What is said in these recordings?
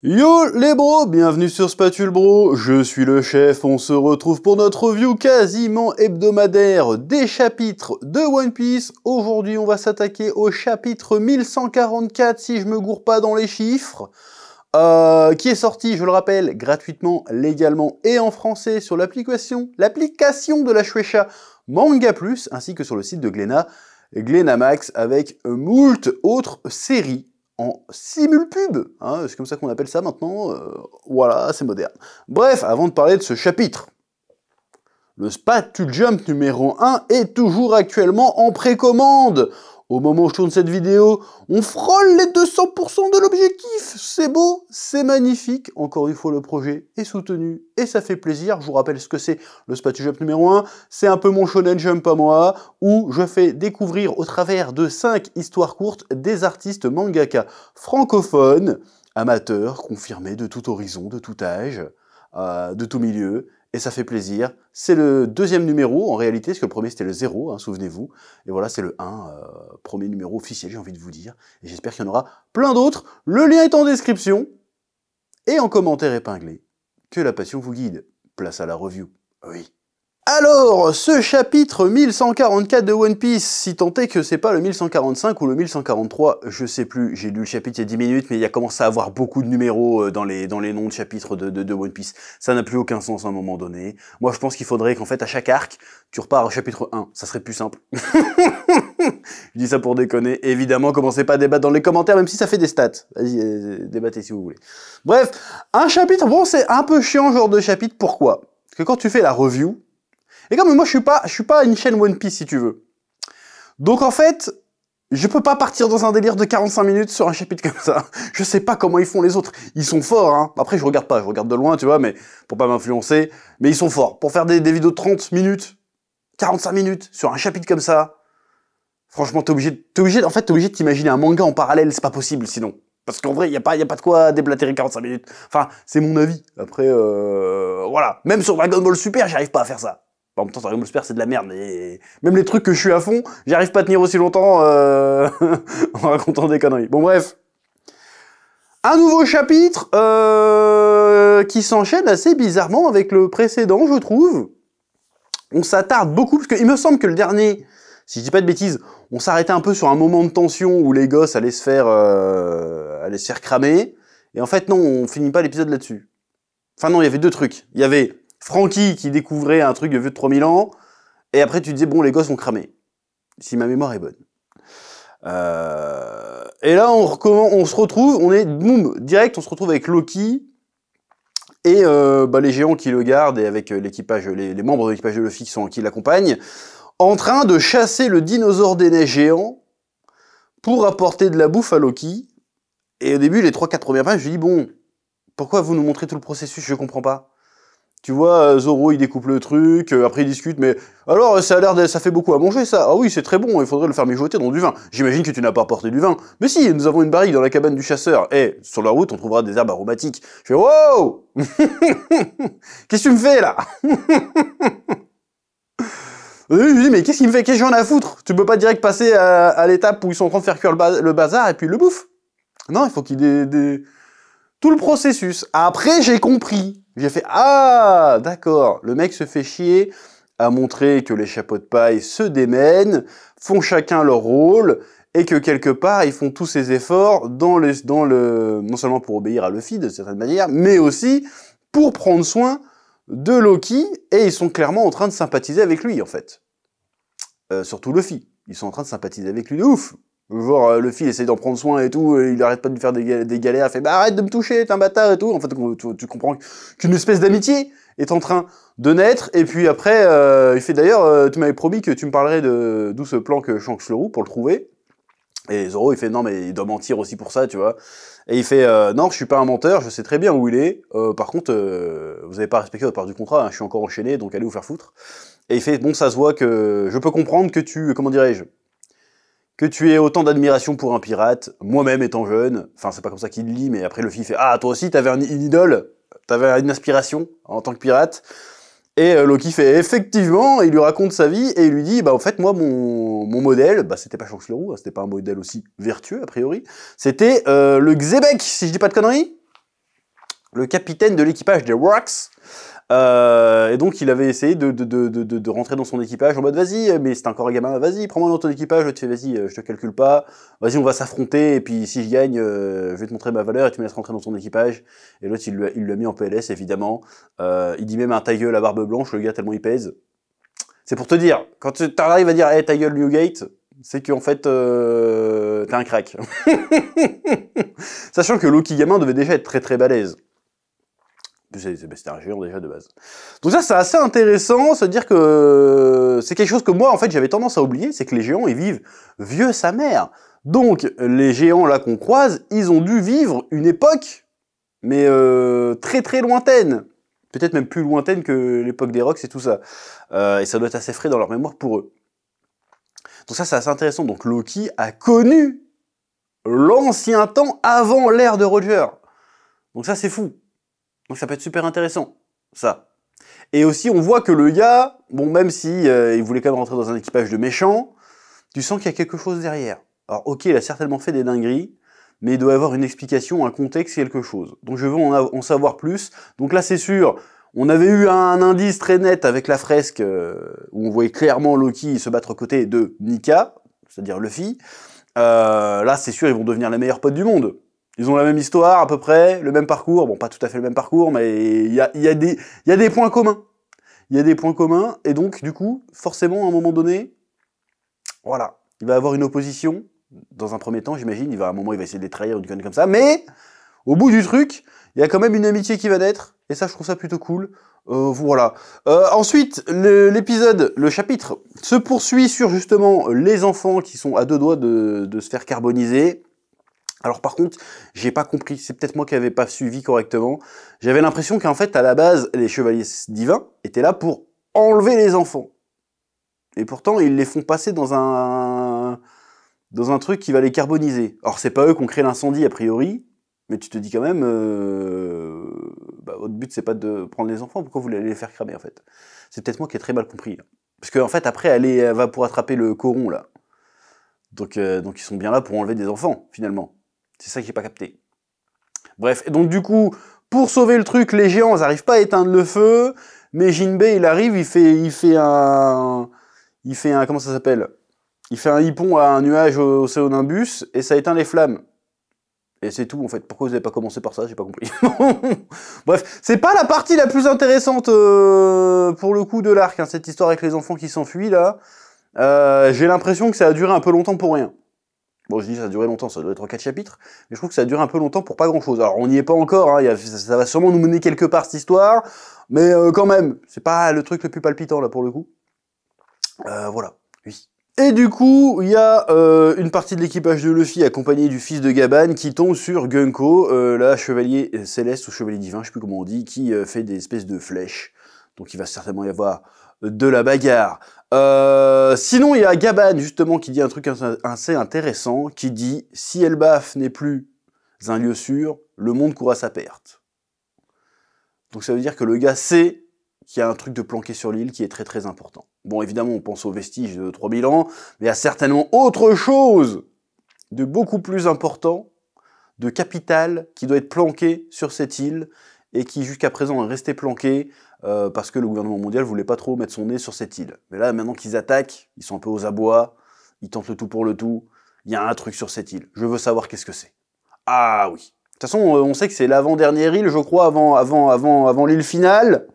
Yo les bros, bienvenue sur Spatule Bro, je suis le chef, on se retrouve pour notre review quasiment hebdomadaire des chapitres de One Piece. Aujourd'hui on va s'attaquer au chapitre 1144 si je me gourre pas dans les chiffres, qui est sorti, je le rappelle, gratuitement, légalement et en français sur l'application de la Shueisha Manga Plus, ainsi que sur le site de Glénamax, avec moult autres séries en simulpub, hein, c'est comme ça qu'on appelle ça maintenant, voilà, c'est moderne. Bref, avant de parler de ce chapitre, le Spatule Jump numéro 1 est toujours actuellement en précommande. Au moment où je tourne cette vidéo, on frôle les 200% de l'objectif. C'est beau, c'est magnifique. Encore une fois, le projet est soutenu et ça fait plaisir. Je vous rappelle ce que c'est le Spatule Jump numéro 1. C'est un peu mon Shonen Jump à moi, où je fais découvrir au travers de 5 histoires courtes des artistes mangaka francophones, amateurs, confirmés de tout horizon, de tout âge, de tout milieu. Et ça fait plaisir. C'est le deuxième numéro, en réalité, parce que le premier c'était le 0, hein, souvenez-vous. Et voilà, c'est le 1, premier numéro officiel, j'ai envie de vous dire. Et j'espère qu'il y en aura plein d'autres. Le lien est en description. Et en commentaire épinglé. Que la passion vous guide. Place à la review. Oui. Alors, ce chapitre 1144 de One Piece, si tant est que c'est pas le 1145 ou le 1143, je sais plus, j'ai lu le chapitre il y a 10 minutes, mais il y a commencé à avoir beaucoup de numéros dans les noms de chapitres de One Piece. Ça n'a plus aucun sens à un moment donné. Moi, je pense qu'il faudrait qu'en fait, à chaque arc, tu repars au chapitre 1. Ça serait plus simple. Je dis ça pour déconner. Évidemment, commencez pas à débattre dans les commentaires, même si ça fait des stats. Vas-y, débattez si vous voulez. Bref, un chapitre, bon, c'est un peu chiant, genre de chapitre. Pourquoi? Parce que quand tu fais la review, et comme moi je suis pas une chaîne One Piece si tu veux. Donc en fait, je peux pas partir dans un délire de 45 minutes sur un chapitre comme ça. Je sais pas comment ils font les autres. Ils sont forts, hein. Après je regarde pas, je regarde de loin, tu vois, mais pour pas m'influencer. Mais ils sont forts. Pour faire des vidéos de 30 minutes, 45 minutes sur un chapitre comme ça, franchement t'es obligé de t'imaginer un manga en parallèle, c'est pas possible sinon. Parce qu'en vrai, y a pas de quoi déblatérer 45 minutes. Enfin, c'est mon avis. Après, voilà. Même sur Dragon Ball Super, j'arrive pas à faire ça. En même temps, Dragon Ball Super, c'est de la merde. Et même les trucs que je suis à fond, j'arrive pas à tenir aussi longtemps en racontant des conneries. Bon, bref. Un nouveau chapitre qui s'enchaîne assez bizarrement avec le précédent, je trouve. On s'attarde beaucoup, parce qu'il me semble que le dernier, si je dis pas de bêtises, on s'arrêtait un peu sur un moment de tension où les gosses allaient se faire cramer. Et en fait, non, on finit pas l'épisode là-dessus. Enfin non, il y avait deux trucs. Il y avait Franky qui découvrait un truc de vieux de 3000 ans, et après tu disais, bon, les gosses vont cramer. Si ma mémoire est bonne. Et là, on se retrouve, on est, boum, direct, on se retrouve avec Loki, et les géants qui le gardent, et avec l'équipage, les membres de l'équipage de Luffy qui l'accompagnent, en train de chasser le dinosaure des neiges géants, pour apporter de la bouffe à Loki. Et au début, les 3-4 premières pages, je dis, bon, pourquoi vous nous montrez tout le processus, je comprends pas. Tu vois, Zoro, il découpe le truc, après il discute, mais alors, ça fait beaucoup à manger, ça. Ah oui, c'est très bon, il faudrait le faire mijoter dans du vin. J'imagine que tu n'as pas apporté du vin. Mais si, nous avons une barrique dans la cabane du chasseur. Et sur la route, on trouvera des herbes aromatiques. Je fais, wow. Qu'est-ce que tu me fais, là? Je lui dis, mais qu'est-ce qu'il me fait? Qu'est-ce que j'en ai à foutre? Tu peux pas direct passer à l'étape où ils sont en train de faire cuire le bazar et puis le bouffe. Non, il faut qu'il tout le processus. Après, j'ai compris. J'ai fait, ah, d'accord. Le mec se fait chier à montrer que les chapeaux de paille se démènent, font chacun leur rôle, et que quelque part, ils font tous ces efforts non seulement pour obéir à Luffy de certaine manière, mais aussi pour prendre soin de Loki, et ils sont clairement en train de sympathiser avec lui, en fait. Surtout Luffy. Ils sont en train de sympathiser avec lui de ouf. Genre, Luffy essaie d'en prendre soin et tout, et il arrête pas de lui faire des galères, il fait « Bah arrête de me toucher, t'es un bâtard » et tout. En fait, tu comprends qu'une espèce d'amitié est en train de naître, et puis après, il fait d'ailleurs, tu m'avais promis que tu me parlerais d'où ce plan que Shanks le roue pour le trouver. Et Zoro, il fait « Non, mais il doit mentir aussi pour ça, tu vois. » Et il fait « Non, je suis pas un menteur, je sais très bien où il est. Par contre, vous avez pas respecté votre part du contrat, hein, je suis encore enchaîné, donc allez vous faire foutre. » Et il fait « Bon, ça se voit que je peux comprendre que tu, comment dirais-je, que tu aies autant d'admiration pour un pirate, moi-même étant jeune, enfin c'est pas comme ça qu'il le lit, mais après Luffy fait « Ah, toi aussi t'avais une idole, t'avais une aspiration en tant que pirate ?» Et Loki fait « Effectivement », il lui raconte sa vie, et il lui dit « Bah en fait, moi, mon modèle, bah c'était pas Shanks le Roux, c'était pas un modèle aussi vertueux, a priori, c'était le Xebec, si je dis pas de conneries. le capitaine de l'équipage des Rocks. Et donc il avait essayé de rentrer dans son équipage en mode vas-y, mais c'est encore un gamin, vas-y, prends-moi dans ton équipage, je te fais vas-y, je te calcule pas, vas-y on va s'affronter, et puis si je gagne, je vais te montrer ma valeur et tu me laisses rentrer dans ton équipage. Et l'autre il l'a mis en PLS évidemment, il dit même un ta gueule à barbe blanche, le gars tellement il pèse. C'est pour te dire, quand tu arrives à dire hey, ta gueule Newgate, c'est qu'en fait t'es un crack. Sachant que Loki gamin devait déjà être très très balèze. C'était un géant déjà de base. Donc ça c'est assez intéressant, c'est-à-dire que c'est quelque chose que moi en fait j'avais tendance à oublier, c'est que les géants ils vivent vieux sa mère. Donc les géants là qu'on croise, ils ont dû vivre une époque, mais très très lointaine. Peut-être même plus lointaine que l'époque des Rocks et tout ça. Et ça doit être assez frais dans leur mémoire pour eux. Donc ça c'est assez intéressant, donc Loki a connu l'ancien temps avant l'ère de Roger. Donc ça c'est fou. Donc ça peut être super intéressant, ça. Et aussi, on voit que le gars, bon, même si il voulait quand même rentrer dans un équipage de méchants, tu sens qu'il y a quelque chose derrière. Alors, ok, il a certainement fait des dingueries, mais il doit avoir une explication, un contexte, quelque chose. Donc je veux en savoir plus. Donc là, c'est sûr, on avait eu un indice très net avec la fresque, où on voyait clairement Loki se battre aux côtés de Nika, c'est-à-dire Luffy. Là, c'est sûr, ils vont devenir les meilleurs potes du monde. Ils ont la même histoire, à peu près, le même parcours. Bon, pas tout à fait le même parcours, mais il y a des points communs. Il y a des points communs, et donc, du coup, forcément, à un moment donné, voilà, il va avoir une opposition. Dans un premier temps, j'imagine, à un moment, il va essayer de les trahir ou du connerie comme ça, mais, au bout du truc, il y a quand même une amitié qui va naître, et ça, je trouve ça plutôt cool. Voilà. Ensuite, l'épisode, le chapitre, se poursuit sur, justement, les enfants qui sont à deux doigts de se faire carboniser. Alors par contre, j'ai pas compris, c'est peut-être moi qui avais pas suivi correctement. J'avais l'impression qu'en fait, à la base, les chevaliers divins étaient là pour enlever les enfants. Et pourtant, ils les font passer dans un truc qui va les carboniser. Alors c'est pas eux qui ont créé l'incendie a priori, mais tu te dis quand même, votre but c'est pas de prendre les enfants, pourquoi vous voulez les faire cramer en fait? C'est peut-être moi qui ai très mal compris. Là. Parce qu'en fait, après, elle va pour attraper le coron là. Donc ils sont bien là pour enlever des enfants, finalement. C'est ça que j'ai pas capté. Bref, et donc du coup, pour sauver le truc, les géants n'arrivent pas à éteindre le feu, mais Jinbei, il arrive, il fait un comment ça s'appelle? Il fait un hippon à un nuage au Céonimbus, et ça éteint les flammes. Et c'est tout, en fait. Pourquoi vous n'avez pas commencé par ça? J'ai pas compris. Bref, c'est pas la partie la plus intéressante, pour le coup, de l'arc, hein, cette histoire avec les enfants qui s'enfuient, là. J'ai l'impression que ça a duré un peu longtemps pour rien. Bon, je dis ça a duré longtemps, ça doit être 4 chapitres, mais je trouve que ça a duré un peu longtemps pour pas grand-chose. Alors, on n'y est pas encore, hein, ça va sûrement nous mener quelque part, cette histoire, mais quand même, c'est pas le truc le plus palpitant, là, pour le coup. Voilà, oui. Et du coup, il y a une partie de l'équipage de Luffy, accompagné du fils de Gaban, qui tombe sur Gunko, la chevalier céleste, ou chevalier divin, je sais plus comment on dit, qui fait des espèces de flèches. Donc il va certainement y avoir de la bagarre. Sinon, il y a Gaban, justement, qui dit un truc assez intéressant, qui dit « Si Elbaf n'est plus un lieu sûr, le monde court à sa perte. » Donc ça veut dire que le gars sait qu'il y a un truc de planqué sur l'île qui est très très important. Bon, évidemment, on pense aux vestiges de 3000 ans, mais il y a certainement autre chose de beaucoup plus important, de capital, qui doit être planqué sur cette île, et qui jusqu'à présent est resté planqué, parce que le gouvernement mondial voulait pas trop mettre son nez sur cette île. Mais là, maintenant qu'ils attaquent, ils sont un peu aux abois, ils tentent le tout pour le tout, il y a un truc sur cette île. Je veux savoir qu'est-ce que c'est. Ah oui. De toute façon, on sait que c'est l'avant-dernière île, je crois, avant l'île finale.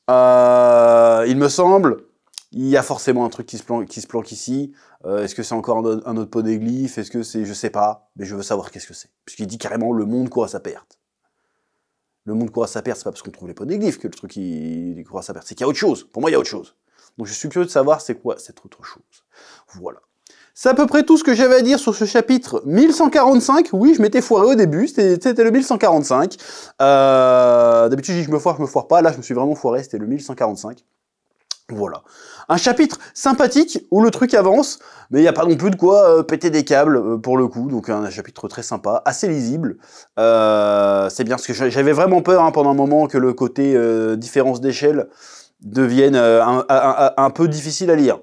Il me semble. Il y a forcément un truc qui se planque ici. Est-ce que c'est encore un autre poneglyphe? Est-ce que c'est... Je sais pas, mais je veux savoir qu'est-ce que c'est. Puisqu'il dit carrément le monde court à sa perte. Le monde court à sa perte, c'est pas parce qu'on trouve les poneglyphes que le truc il court à sa perte. C'est qu'il y a autre chose. Pour moi, il y a autre chose. Donc je suis curieux de savoir c'est quoi cette autre chose. Voilà. C'est à peu près tout ce que j'avais à dire sur ce chapitre 1145. Oui, je m'étais foiré au début, c'était le 1145. D'habitude, je dis je me foire pas. Là, je me suis vraiment foiré, c'était le 1145. Voilà. Un chapitre sympathique où le truc avance, mais il n'y a pas non plus de quoi péter des câbles pour le coup. Donc un chapitre très sympa, assez lisible. C'est bien parce que j'avais vraiment peur hein, pendant un moment que le côté différence d'échelle devienne un peu difficile à lire.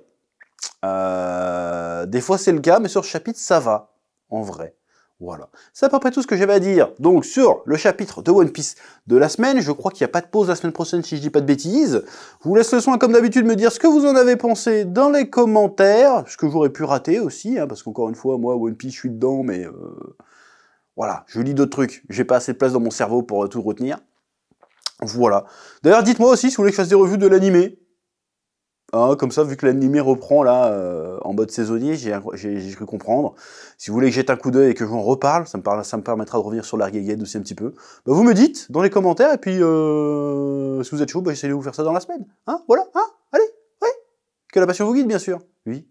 Des fois c'est le cas, mais sur ce chapitre ça va, en vrai. Voilà, c'est à peu près tout ce que j'avais à dire. Donc sur le chapitre de One Piece de la semaine, je crois qu'il n'y a pas de pause la semaine prochaine si je dis pas de bêtises. Je vous laisse le soin comme d'habitude de me dire ce que vous en avez pensé dans les commentaires, ce que j'aurais pu rater aussi, hein, parce qu'encore une fois, moi One Piece je suis dedans, mais voilà, je lis d'autres trucs. J'ai pas assez de place dans mon cerveau pour tout retenir. Voilà. D'ailleurs, dites-moi aussi si vous voulez que je fasse des revues de l'animé. Hein, comme ça, vu que l'animé reprend là en mode saisonnier, j'ai cru comprendre. Si vous voulez que jette un coup d'œil et que j'en reparle, ça me permettra de revenir sur l'Argagade aussi un petit peu. Bah, vous me dites dans les commentaires, et puis si vous êtes chaud, bah, j'essaie de vous faire ça dans la semaine. Hein, voilà, hein, allez, ouais. Que la passion vous guide, bien sûr. Oui.